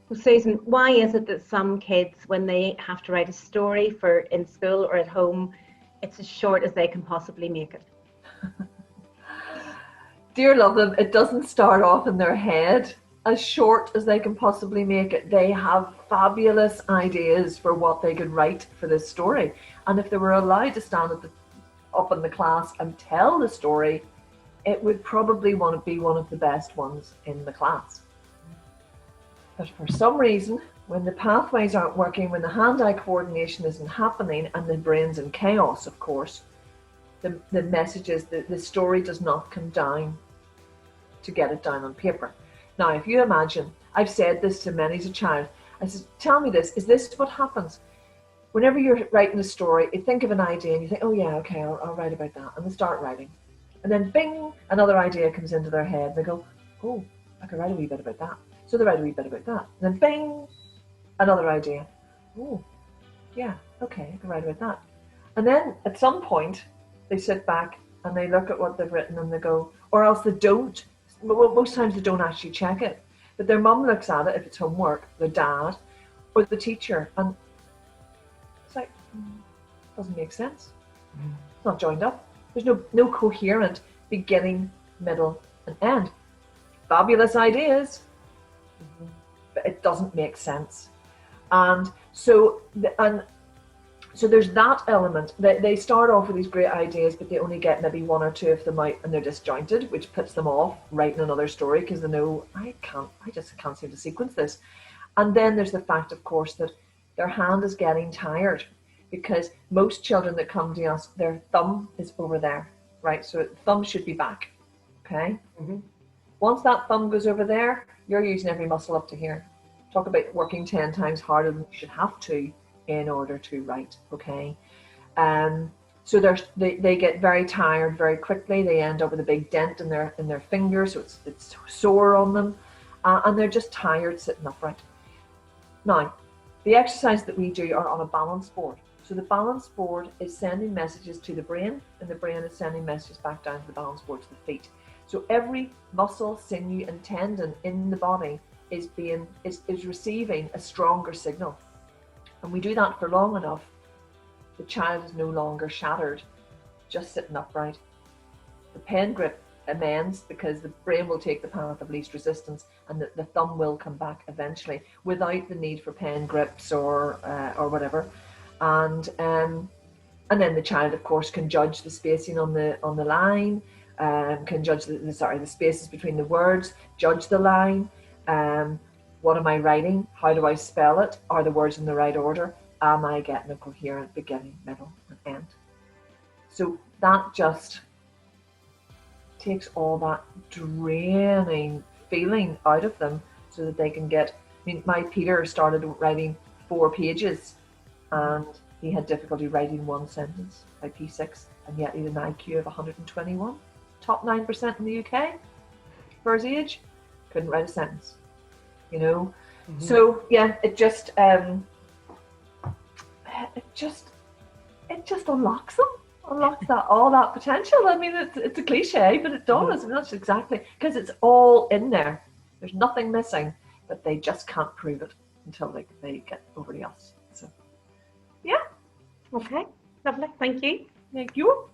Well, Susan, why is it that some kids, when they have to write a story for in school or at home, it's as short as they can possibly make it? Dear love them, it doesn't start off in their head as short as they can possibly make it. They have fabulous ideas for what they could write for this story. And if they were allowed to stand up in the class and tell the story, it would probably want to be one of the best ones in the class. But for some reason, when the pathways aren't working, when the hand-eye coordination isn't happening, and the brain's in chaos, of course, the messages, the story does not come down to get it down on paper. Now, if you imagine, I've said this to many as a child, I said, tell me this, is this what happens? Whenever you're writing a story, you think of an idea and you think, oh yeah, okay, I'll write about that. And they start writing. And then bing, another idea comes into their head. And they go, oh, I could write a wee bit about that. So they write a wee bit about that. And then bing, another idea. Oh, yeah, okay, I can write about that. And then at some point, they sit back and they look at what they've written and they go, or else they don't. Well, most times they don't actually check it. But their mum looks at it, if it's homework, their dad, or the teacher, and it's like, doesn't make sense. It's not joined up. There's no coherent beginning, middle, and end. Fabulous ideas, but it doesn't make sense. And so there's that element. They start off with these great ideas, but they only get maybe one or two of them out, and they're disjointed, which puts them off writing another story because they know, I just can't seem to sequence this. And then there's the fact, of course, that their hand is getting tired, because most children that come to us, their thumb is over there, right? So the thumb should be back, okay? Mm-hmm. Once that thumb goes over there, you're using every muscle up to here. Talk about working 10 times harder than you should have to in order to write, okay? So they get very tired very quickly. They end up with a big dent in their fingers, so it's sore on them, and they're just tired sitting upright. Now, the exercise that we do are on a balance board. So the balance board is sending messages to the brain, and the brain is sending messages back down to the balance board to the feet. So every muscle, sinew, and tendon in the body is receiving a stronger signal. And we do that for long enough, the child is no longer shattered, just sitting upright. The pen grip amends because the brain will take the path of least resistance, and the thumb will come back eventually without the need for pen grips or whatever. And then the child, of course, can judge the spacing on the line, can judge the spaces between the words, judge the line. What am I writing? How do I spell it? Are the words in the right order? Am I getting a coherent beginning, middle, and end? So that just takes all that draining feeling out of them so that they can get, my Peter started writing 4 pages and he had difficulty writing one sentence by P6, and yet he had an IQ of 121. Top 9% in the UK for his age. Couldn't write a sentence. Mm-hmm. So yeah, it just unlocks them, all that potential. It's a cliche, but it does. Mm-hmm. And that's exactly because it's all in there. There's nothing missing, but they just can't prove it until they get over the us. So yeah. Okay, lovely. Thank you. Thank you.